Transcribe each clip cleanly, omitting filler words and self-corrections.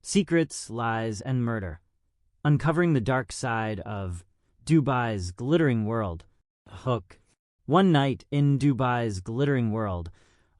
Secrets, lies, and murder. Uncovering the dark side of Dubai's glittering world. Hook. One night in Dubai's glittering world,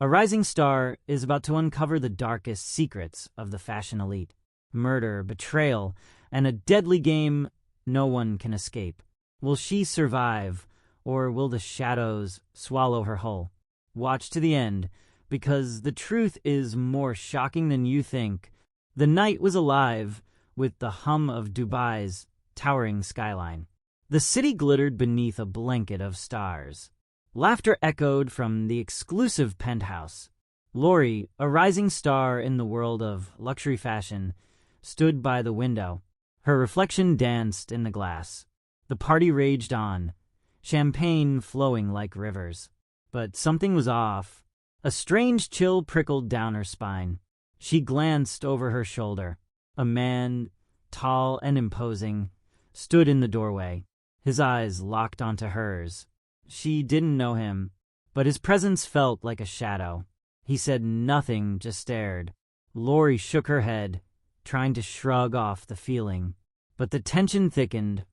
a rising star is about to uncover the darkest secrets of the fashion elite. Murder, betrayal, and a deadly game no one can escape. Will she survive, or will the shadows swallow her whole? Watch to the end, because the truth is more shocking than you think. The night was alive with the hum of Dubai's towering skyline. The city glittered beneath a blanket of stars. Laughter echoed from the exclusive penthouse. Lori, a rising star in the world of luxury fashion, stood by the window. Her reflection danced in the glass. The party raged on, champagne flowing like rivers. But something was off. A strange chill prickled down her spine. She glanced over her shoulder. A man, tall and imposing, stood in the doorway. His eyes locked onto hers. She didn't know him, but his presence felt like a shadow. He said nothing, just stared. Lori shook her head, trying to shrug off the feeling, but the tension thickened,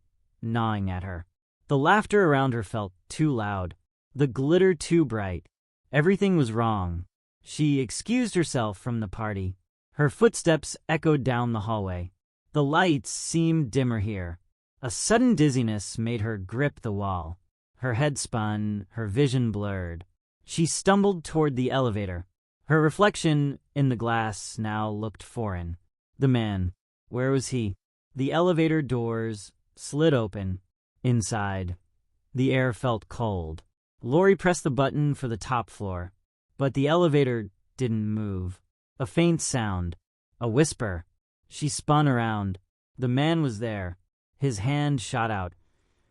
gnawing at her. The laughter around her felt too loud, the glitter too bright. Everything was wrong. She excused herself from the party. Her footsteps echoed down the hallway. The lights seemed dimmer here. A sudden dizziness made her grip the wall. Her head spun, her vision blurred. She stumbled toward the elevator. Her reflection in the glass now looked foreign. The man, where was he? The elevator doors slid open. Inside, the air felt cold. Lori pressed the button for the top floor, but the elevator didn't move. A faint sound, a whisper. She spun around. The man was there. His hand shot out,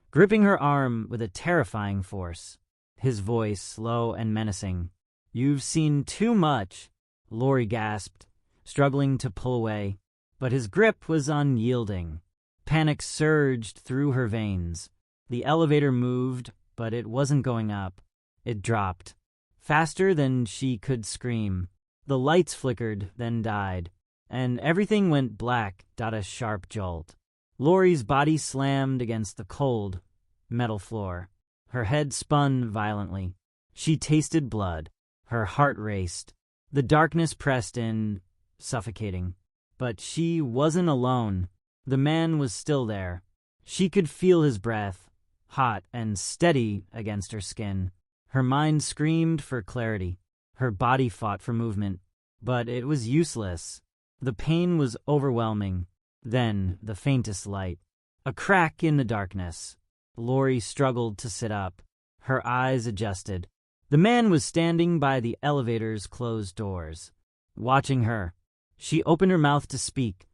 gripping her arm with a terrifying force. His voice low and menacing. "You've seen too much," Lori gasped, struggling to pull away. But his grip was unyielding. Panic surged through her veins. The elevator moved, but it wasn't going up. It dropped, faster than she could scream. The lights flickered, then died, and everything went black. A sharp jolt. Lori's body slammed against the cold, metal floor. Her head spun violently. She tasted blood. Her heart raced. The darkness pressed in, suffocating. But she wasn't alone. The man was still there. She could feel his breath, hot and steady against her skin. Her mind screamed for clarity. Her body fought for movement, but it was useless. The pain was overwhelming. Then the faintest light. A crack in the darkness. Lori struggled to sit up. Her eyes adjusted. The man was standing by the elevator's closed doors, watching her. She opened her mouth to speak,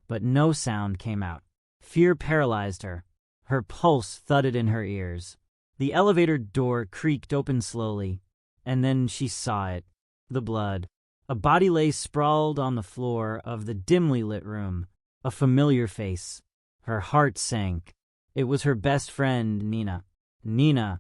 but no sound came out. Fear paralyzed her. Her pulse thudded in her ears. The elevator door creaked open slowly, and then she saw it. The blood. A body lay sprawled on the floor of the dimly lit room. A familiar face. Her heart sank. It was her best friend, Nina. Nina,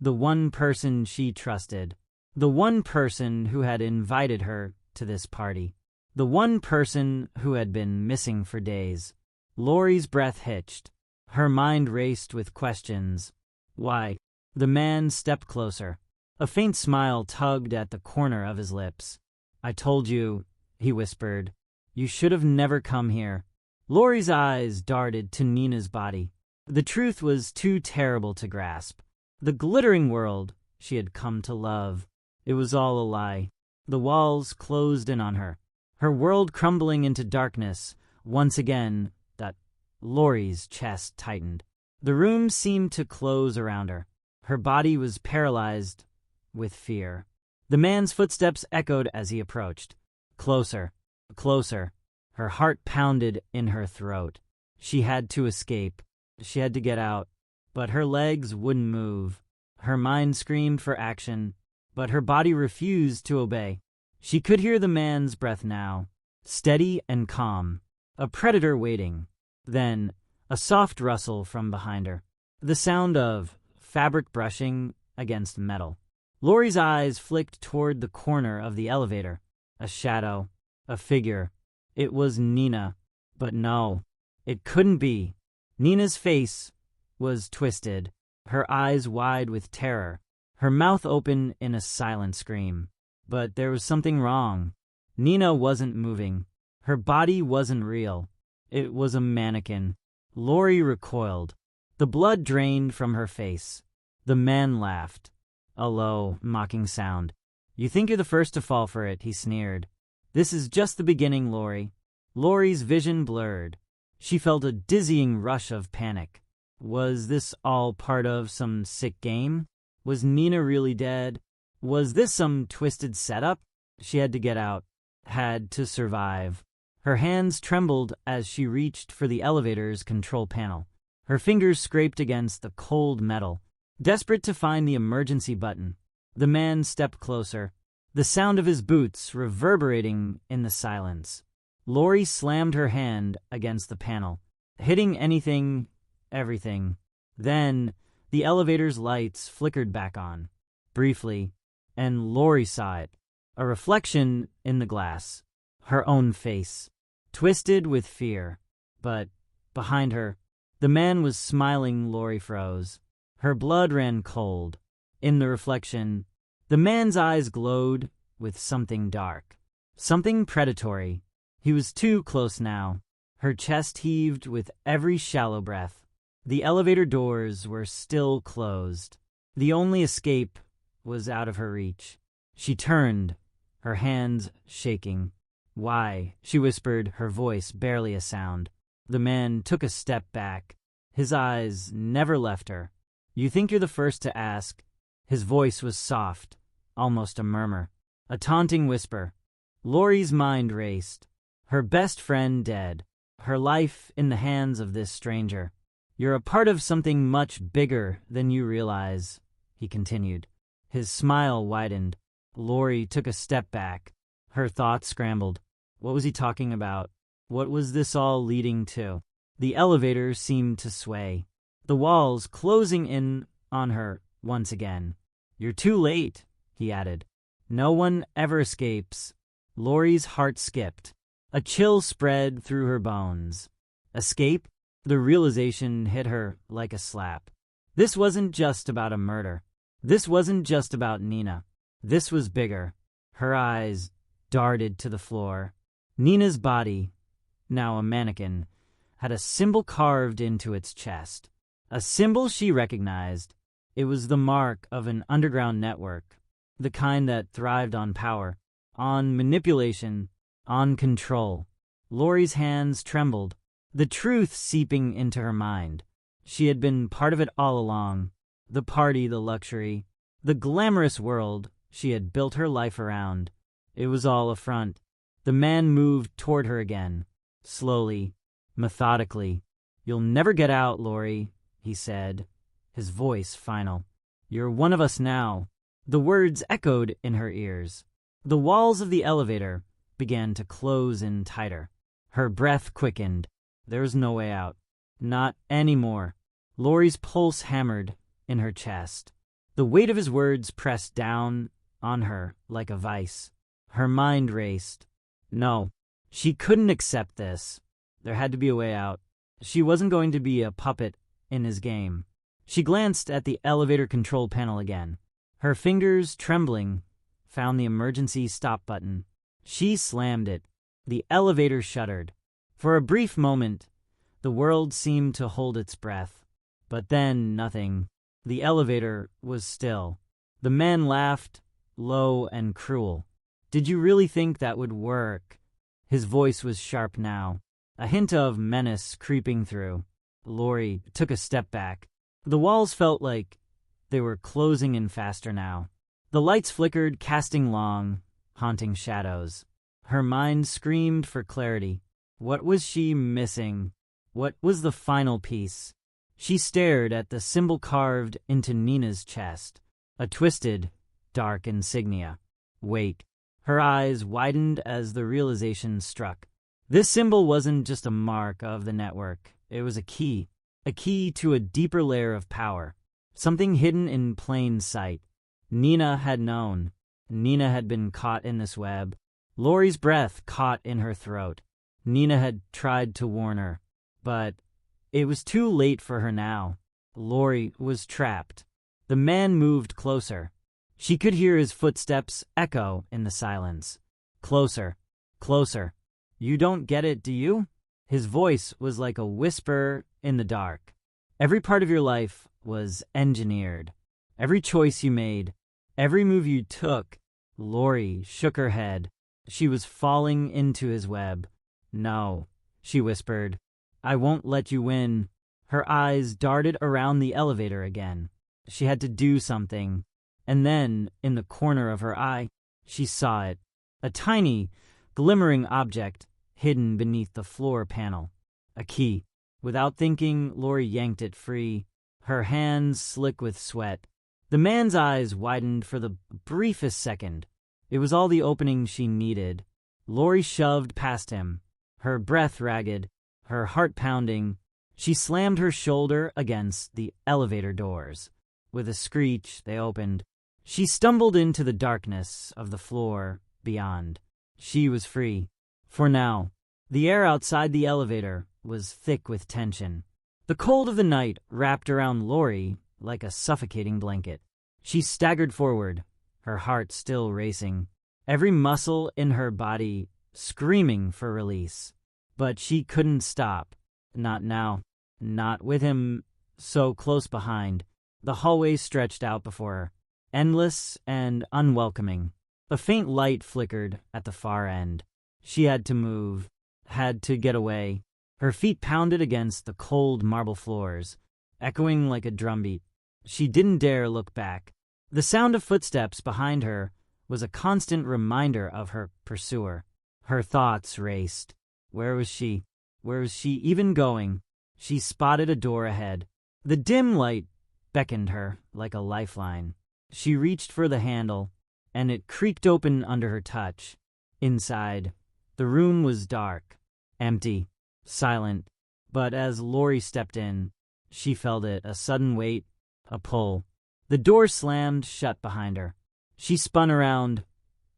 the one person she trusted. The one person who had invited her to this party. The one person who had been missing for days. Lori's breath hitched. Her mind raced with questions. Why? The man stepped closer. A faint smile tugged at the corner of his lips. "I told you," he whispered. "You should have never come here." Lori's eyes darted to Nina's body. The truth was too terrible to grasp. The glittering world she had come to love. It was all a lie. The walls closed in on her. Her world crumbling into darkness. Once again, Lori's chest tightened. The room seemed to close around her. Her body was paralyzed with fear. The man's footsteps echoed as he approached. Closer, closer. Her heart pounded in her throat. She had to escape. She had to get out. But her legs wouldn't move. Her mind screamed for action, but her body refused to obey. She could hear the man's breath now, steady and calm. A predator waiting. Then, a soft rustle from behind her. The sound of fabric brushing against metal. Lori's eyes flicked toward the corner of the elevator. A shadow. A figure. It was Nina. But no, it couldn't be. Nina's face was twisted, her eyes wide with terror, her mouth open in a silent scream. But there was something wrong. Nina wasn't moving. Her body wasn't real. It was a mannequin. Lori recoiled. The blood drained from her face. The man laughed, a low, mocking sound. "You think you're the first to fall for it," he sneered. "This is just the beginning, Lori." Lori's vision blurred. She felt a dizzying rush of panic. Was this all part of some sick game? Was Nina really dead? Was this some twisted setup? She had to get out, had to survive. Her hands trembled as she reached for the elevator's control panel. Her fingers scraped against the cold metal, desperate to find the emergency button. The man stepped closer, the sound of his boots reverberating in the silence. Lori slammed her hand against the panel, hitting anything, everything. Then the elevator's lights flickered back on, briefly, and Lori saw it, a reflection in the glass, her own face, twisted with fear. But behind her, the man was smiling. Lori froze. Her blood ran cold. In the reflection, the man's eyes glowed with something dark, something predatory. He was too close now. Her chest heaved with every shallow breath. The elevator doors were still closed. The only escape was out of her reach. She turned, her hands shaking. "Why?" she whispered, her voice barely a sound. The man took a step back. His eyes never left her. "You think you're the first to ask?" His voice was soft, almost a murmur, a taunting whisper. Lori's mind raced. Her best friend dead, her life in the hands of this stranger. "You're a part of something much bigger than you realize," he continued. His smile widened. Lori took a step back. Her thoughts scrambled. What was he talking about? What was this all leading to? The elevator seemed to sway, the walls closing in on her once again. "You're too late," he added. "No one ever escapes." Lori's heart skipped. A chill spread through her bones. Escape? The realization hit her like a slap. This wasn't just about a murder. This wasn't just about Nina. This was bigger. Her eyes darted to the floor. Nina's body, now a mannequin, had a symbol carved into its chest. A symbol she recognized. It was the mark of an underground network, the kind that thrived on power, on manipulation, on control. Lori's hands trembled, the truth seeping into her mind. She had been part of it all along. The party, the luxury, the glamorous world she had built her life around. It was all a front. The man moved toward her again, slowly, methodically. "You'll never get out, Lori," he said, his voice final. "You're one of us now." The words echoed in her ears. The walls of the elevator began to close in tighter. Her breath quickened. There was no way out. Not anymore. Lori's pulse hammered in her chest. The weight of his words pressed down on her like a vice. Her mind raced. No, she couldn't accept this. There had to be a way out. She wasn't going to be a puppet in his game. She glanced at the elevator control panel again. Her fingers, trembling, found the emergency stop button. She slammed it. The elevator shuddered. For a brief moment, the world seemed to hold its breath. But then nothing. The elevator was still. The man laughed, low and cruel. "Did you really think that would work?" His voice was sharp now, a hint of menace creeping through. Lori took a step back. The walls felt like they were closing in faster now. The lights flickered, casting long, haunting shadows. Her mind screamed for clarity. What was she missing? What was the final piece? She stared at the symbol carved into Nina's chest, a twisted, dark insignia. Wait. Her eyes widened as the realization struck. This symbol wasn't just a mark of the network. It was a key to a deeper layer of power, something hidden in plain sight. Nina had known. Nina had been caught in this web. Lori's breath caught in her throat. Nina had tried to warn her, but it was too late for her now. Lori was trapped. The man moved closer. She could hear his footsteps echo in the silence. Closer, closer. You don't get it, do you? His voice was like a whisper in the dark. Every part of your life was engineered. Every choice you made, every move you took. Lori shook her head. She was falling into his web. No, she whispered. I won't let you win. Her eyes darted around the elevator again. She had to do something. And then, in the corner of her eye, she saw it. A tiny, glimmering object hidden beneath the floor panel. A key. Without thinking, Lori yanked it free, her hands slick with sweat. The man's eyes widened for the briefest second. It was all the opening she needed. Lori shoved past him, her breath ragged, her heart pounding. She slammed her shoulder against the elevator doors. With a screech, they opened. She stumbled into the darkness of the floor beyond. She was free. For now. The air outside the elevator was thick with tension. The cold of the night wrapped around Lori like a suffocating blanket. She staggered forward, her heart still racing, every muscle in her body screaming for release. But she couldn't stop. Not now. Not with him so close behind. The hallway stretched out before her, endless and unwelcoming. A faint light flickered at the far end. She had to move, had to get away. Her feet pounded against the cold marble floors, echoing like a drumbeat. She didn't dare look back. The sound of footsteps behind her was a constant reminder of her pursuer. Her thoughts raced. Where was she? Where was she even going? She spotted a door ahead. The dim light beckoned her like a lifeline. She reached for the handle, and it creaked open under her touch. Inside, the room was dark, empty, silent. But as Lori stepped in, she felt it, a sudden weight, a pull. The door slammed shut behind her. She spun around,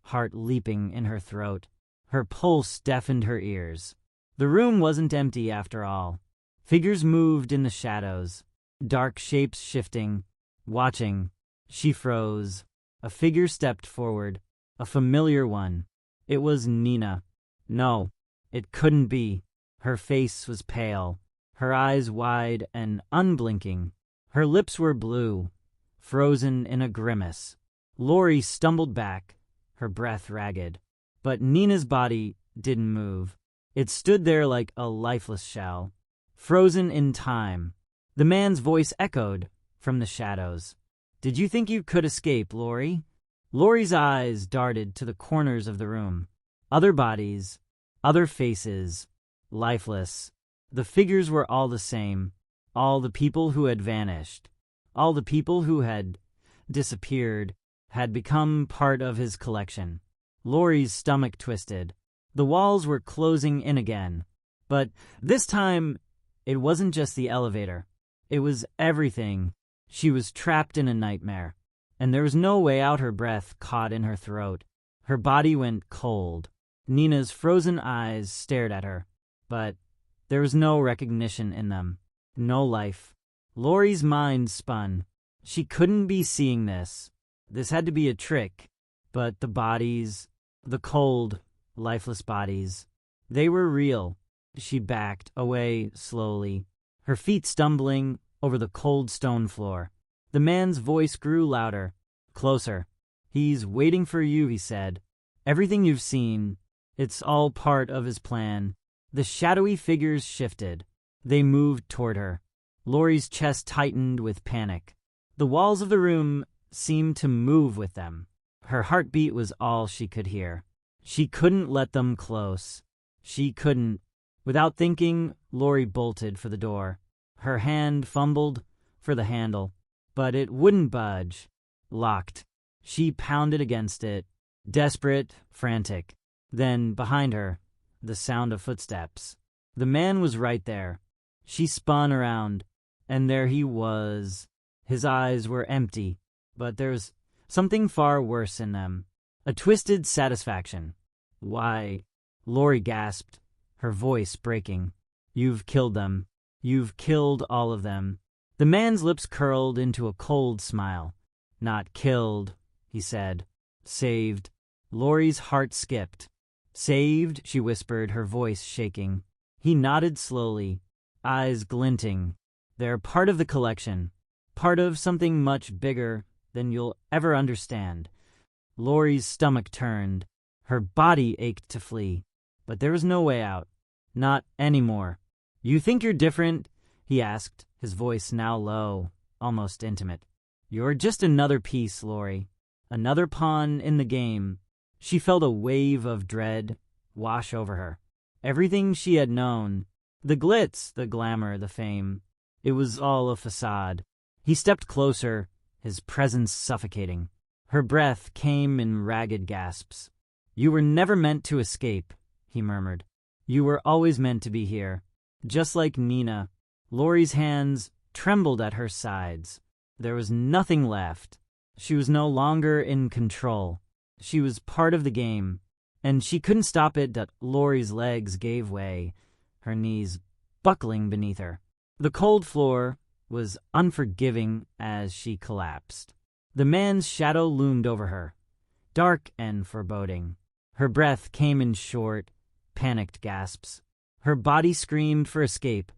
heart leaping in her throat. Her pulse deafened her ears. The room wasn't empty after all. Figures moved in the shadows, dark shapes shifting, watching. She froze. A figure stepped forward, a familiar one. It was Nina. No, it couldn't be. Her face was pale, her eyes wide and unblinking. Her lips were blue, frozen in a grimace. Lori stumbled back, her breath ragged. But Nina's body didn't move. It stood there like a lifeless shell, frozen in time. The man's voice echoed from the shadows. Did you think you could escape, Lori? Lori's eyes darted to the corners of the room. Other bodies, other faces, lifeless. The figures were all the same. All the people who had vanished. All the people who had disappeared had become part of his collection. Lori's stomach twisted. The walls were closing in again. But this time, it wasn't just the elevator. It was everything. She was trapped in a nightmare, and there was no way out. Her breath caught in her throat. Her body went cold. Nina's frozen eyes stared at her, but there was no recognition in them. No life. Lori's mind spun. She couldn't be seeing this. This had to be a trick. But the bodies, the cold, lifeless bodies, they were real. She backed away slowly, her feet stumbling over the cold stone floor. The man's voice grew louder, closer. He's waiting for you, he said. Everything you've seen, it's all part of his plan. The shadowy figures shifted. They moved toward her. Lori's chest tightened with panic. The walls of the room seemed to move with them. Her heartbeat was all she could hear. She couldn't let them close. She couldn't. Without thinking, Lori bolted for the door. Her hand fumbled for the handle, but it wouldn't budge. Locked. She pounded against it, desperate, frantic. Then, behind her, the sound of footsteps. The man was right there. She spun around, and there he was. His eyes were empty, but there was something far worse in them. A twisted satisfaction. Why? Lori gasped. her voice breaking. "You've killed them. You've killed all of them." The man's lips curled into a cold smile. "Not killed," he said. "Saved." Lori's heart skipped. "Saved?" she whispered, her voice shaking. He nodded slowly, eyes glinting. "They're part of the collection, part of something much bigger than you'll ever understand." Lori's stomach turned. Her body ached to flee, but there was no way out. Not anymore. "You think you're different?" he asked, his voice now low, almost intimate. "You're just another piece, Lori. Another pawn in the game." She felt a wave of dread wash over her. Everything she had known, the glitz, the glamour, the fame, it was all a facade. He stepped closer, his presence suffocating. Her breath came in ragged gasps. "You were never meant to escape," he murmured. "You were always meant to be here. Just like Nina." Lori's hands trembled at her sides. There was nothing left. She was no longer in control. She was part of the game, and she couldn't stop it. Lori's legs gave way, her knees buckling beneath her. The cold floor was unforgiving as she collapsed. The man's shadow loomed over her, dark and foreboding. Her breath came in short, panicked gasps. Her body screamed for escape,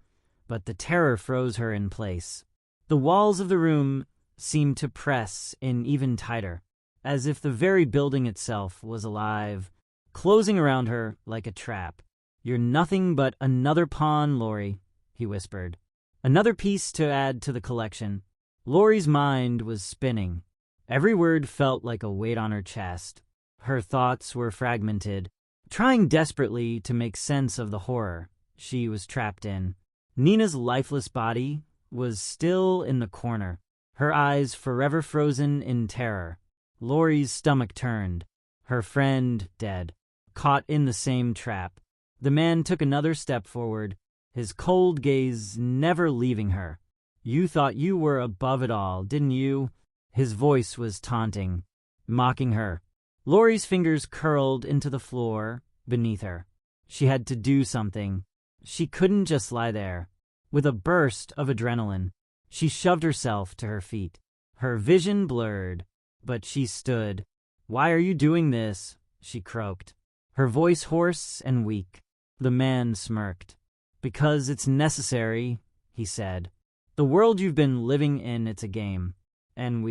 but the terror froze her in place. The walls of the room seemed to press in even tighter, as if the very building itself was alive, closing around her like a trap. "You're nothing but another pawn, Lori," he whispered. "Another piece to add to the collection." Lori's mind was spinning. Every word felt like a weight on her chest. Her thoughts were fragmented, trying desperately to make sense of the horror she was trapped in. Nina's lifeless body was still in the corner, her eyes forever frozen in terror. Lori's stomach turned, her friend dead, caught in the same trap. The man took another step forward, his cold gaze never leaving her. "You thought you were above it all, didn't you?" His voice was taunting, mocking her. Lori's fingers curled into the floor beneath her. She had to do something. She couldn't just lie there. With a burst of adrenaline, she shoved herself to her feet. Her vision blurred, but she stood. "Why are you doing this?" she croaked, her voice hoarse and weak. The man smirked. "Because it's necessary," he said. "The world you've been living in, it's a game. And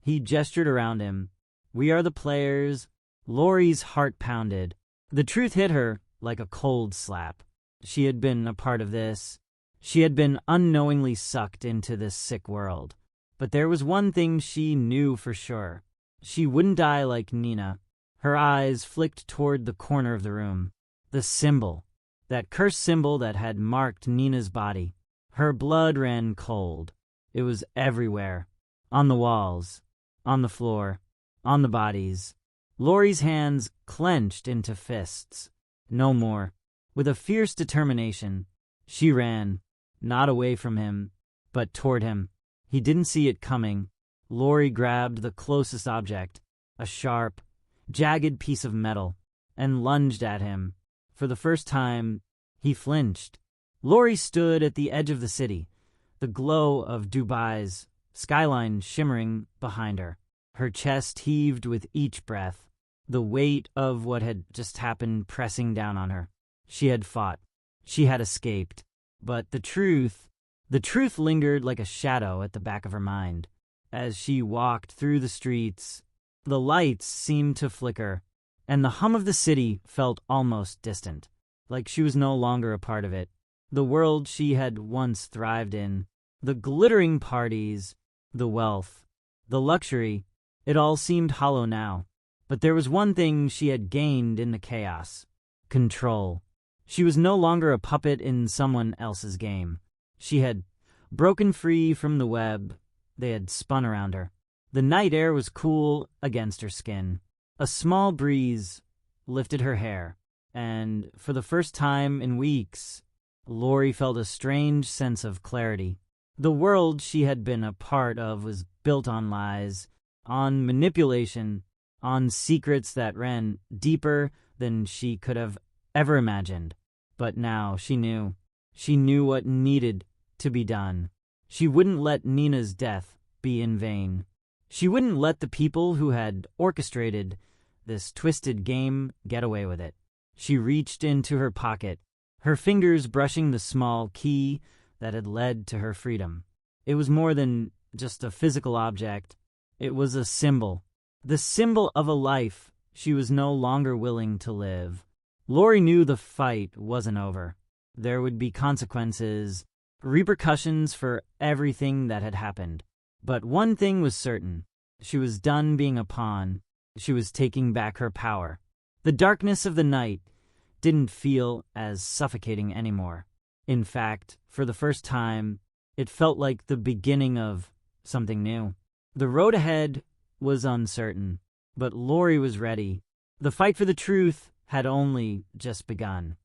he gestured around him. "We are the players." Lori's heart pounded. The truth hit her like a cold slap. She had been a part of this. She had been unknowingly sucked into this sick world. But there was one thing she knew for sure. She wouldn't die like Nina. Her eyes flicked toward the corner of the room. The symbol. That cursed symbol that had marked Nina's body. Her blood ran cold. It was everywhere. On the walls. On the floor. On the bodies. Lori's hands clenched into fists. No more. With a fierce determination, she ran. Not away from him, but toward him. He didn't see it coming. Lori grabbed the closest object, a sharp, jagged piece of metal, and lunged at him. For the first time, he flinched. Lori stood at the edge of the city, the glow of Dubai's skyline shimmering behind her. Her chest heaved with each breath, the weight of what had just happened pressing down on her. She had fought. She had escaped. But the truth lingered like a shadow at the back of her mind. As she walked through the streets, the lights seemed to flicker, and the hum of the city felt almost distant, like she was no longer a part of it. The world she had once thrived in, the glittering parties, the wealth, the luxury, it all seemed hollow now. But there was one thing she had gained in the chaos: control. She was no longer a puppet in someone else's game. She had broken free from the web they had spun around her. The night air was cool against her skin. A small breeze lifted her hair, and for the first time in weeks, Lori felt a strange sense of clarity. The world she had been a part of was built on lies, on manipulation, on secrets that ran deeper than she could have ever imagined. But now she knew. She knew what needed to be done. She wouldn't let Nina's death be in vain. She wouldn't let the people who had orchestrated this twisted game get away with it. She reached into her pocket, her fingers brushing the small key that had led to her freedom. It was more than just a physical object. It was a symbol. The symbol of a life she was no longer willing to live. Lori knew the fight wasn't over. There would be consequences, repercussions for everything that had happened. But one thing was certain. She was done being a pawn. She was taking back her power. The darkness of the night didn't feel as suffocating anymore. In fact, for the first time, it felt like the beginning of something new. The road ahead was uncertain, but Lori was ready. The fight for the truth had only just begun.